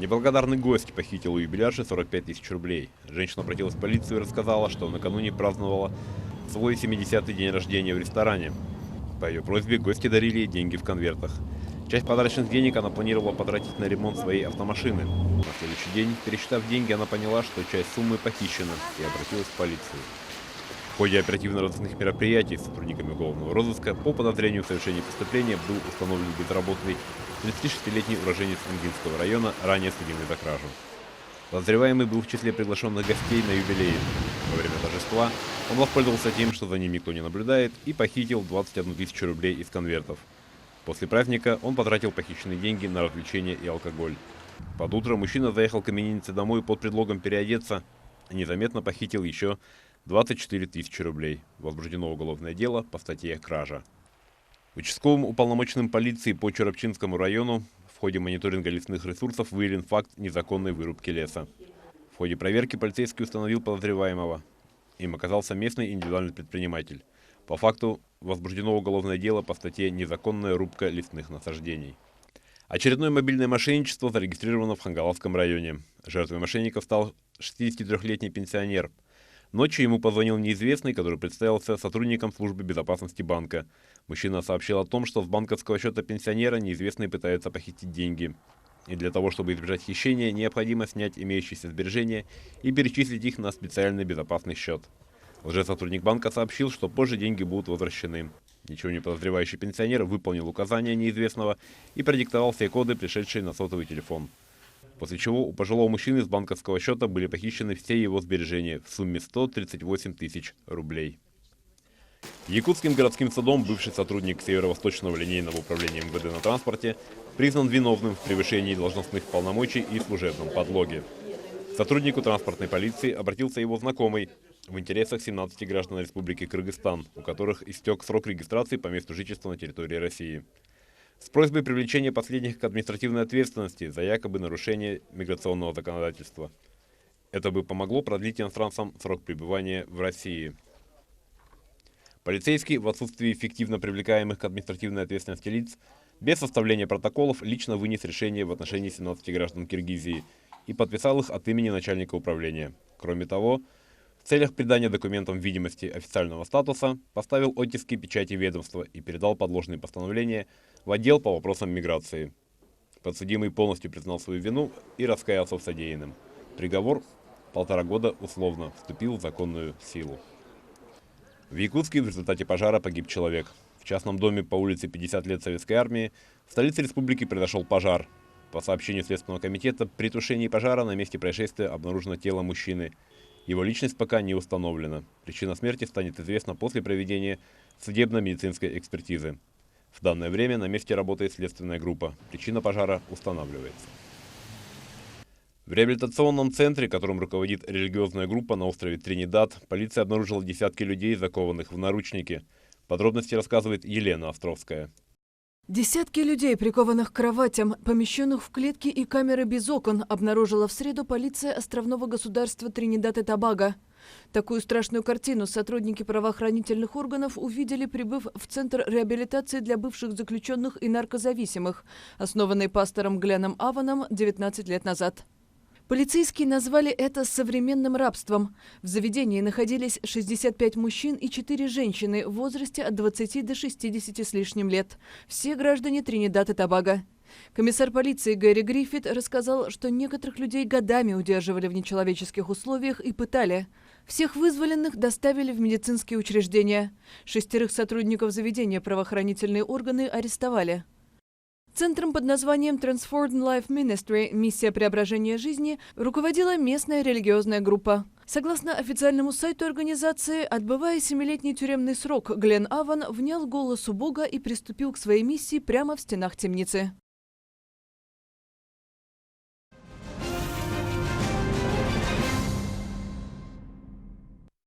Неблагодарный гость похитил у юбилярши 45 тысяч рублей. Женщина обратилась в полицию и рассказала, что накануне праздновала свой 70-й день рождения в ресторане. По ее просьбе гости дарили ей деньги в конвертах. Часть подарочных денег она планировала потратить на ремонт своей автомашины. На следующий день, пересчитав деньги, она поняла, что часть суммы похищена, и обратилась в полицию. В ходе оперативно-розыскных мероприятий с сотрудниками уголовного розыска по подозрению в совершении преступления был установлен безработный 36-летний уроженец Ангинского района, ранее судимый за кражу. Подозреваемый был в числе приглашенных гостей на юбилей. Во время торжества он воспользовался тем, что за ним никто не наблюдает, и похитил 21 тысячу рублей из конвертов. После праздника он потратил похищенные деньги на развлечения и алкоголь. Под утро мужчина заехал к имениннице домой под предлогом переодеться и незаметно похитил еще 24 тысячи рублей. Возбуждено уголовное дело по статье «Кража». Участковым уполномоченным полиции по Чоропчинскому району в ходе мониторинга лесных ресурсов выявлен факт незаконной вырубки леса. В ходе проверки полицейский установил подозреваемого. Им оказался местный индивидуальный предприниматель. По факту возбуждено уголовное дело по статье «Незаконная рубка лесных насаждений». Очередное мобильное мошенничество зарегистрировано в Хангаловском районе. Жертвой мошенников стал 63-летний пенсионер. Ночью ему позвонил неизвестный, который представился сотрудником службы безопасности банка. Мужчина сообщил о том, что с банковского счета пенсионера неизвестный пытается похитить деньги. И для того, чтобы избежать хищения, необходимо снять имеющиеся сбережения и перечислить их на специальный безопасный счет. Лжесотрудник банка сообщил, что позже деньги будут возвращены. Ничего не подозревающий пенсионер выполнил указания неизвестного и продиктовал все коды, пришедшие на сотовый телефон. После чего у пожилого мужчины с банковского счета были похищены все его сбережения в сумме 138 тысяч рублей. Якутским городским судом бывший сотрудник Северо-Восточного линейного управления МВД на транспорте признан виновным в превышении должностных полномочий и служебном подлоге. К сотруднику транспортной полиции обратился его знакомый в интересах 17 граждан Республики Кыргызстан, у которых истек срок регистрации по месту жительства на территории России, с просьбой привлечения последних к административной ответственности за якобы нарушение миграционного законодательства. Это бы помогло продлить иностранцам срок пребывания в России. Полицейский в отсутствии эффективно привлекаемых к административной ответственности лиц без составления протоколов лично вынес решение в отношении 17 граждан Киргизии и подписал их от имени начальника управления. Кроме того, в целях придания документам видимости официального статуса поставил оттиски печати ведомства и передал подложные постановления в отдел по вопросам миграции. Подсудимый полностью признал свою вину и раскаялся в содеянном. Приговор 1,5 года условно вступил в законную силу. В Якутске в результате пожара погиб человек. В частном доме по улице 50 лет Советской Армии в столице республики произошел пожар. По сообщению Следственного комитета, при тушении пожара на месте происшествия обнаружено тело мужчины. Его личность пока не установлена. Причина смерти станет известна после проведения судебно-медицинской экспертизы. В данное время на месте работает следственная группа. Причина пожара устанавливается. В реабилитационном центре, которым руководит религиозная группа на острове Тринидад, полиция обнаружила десятки людей, закованных в наручники. Подробности рассказывает Елена Островская. Десятки людей, прикованных к кроватям, помещенных в клетки и камеры без окон, обнаружила в среду полиция островного государства Тринидад и Тобаго. Такую страшную картину сотрудники правоохранительных органов увидели, прибыв в Центр реабилитации для бывших заключенных и наркозависимых, основанный пастором Гленном Аваном 19 лет назад. Полицейские назвали это современным рабством. В заведении находились 65 мужчин и 4 женщины в возрасте от 20 до 60 с лишним лет. Все граждане Тринидад и Тобаго. Комиссар полиции Гэри Гриффит рассказал, что некоторых людей годами удерживали в нечеловеческих условиях и пытали. Всех вызволенных доставили в медицинские учреждения. 6 сотрудников заведения правоохранительные органы арестовали. Центром под названием Transformed Life Ministry «Миссия преображения жизни» руководила местная религиозная группа. Согласно официальному сайту организации, отбывая 7-летний тюремный срок, Гленн Аван внял голосу Бога и приступил к своей миссии прямо в стенах темницы.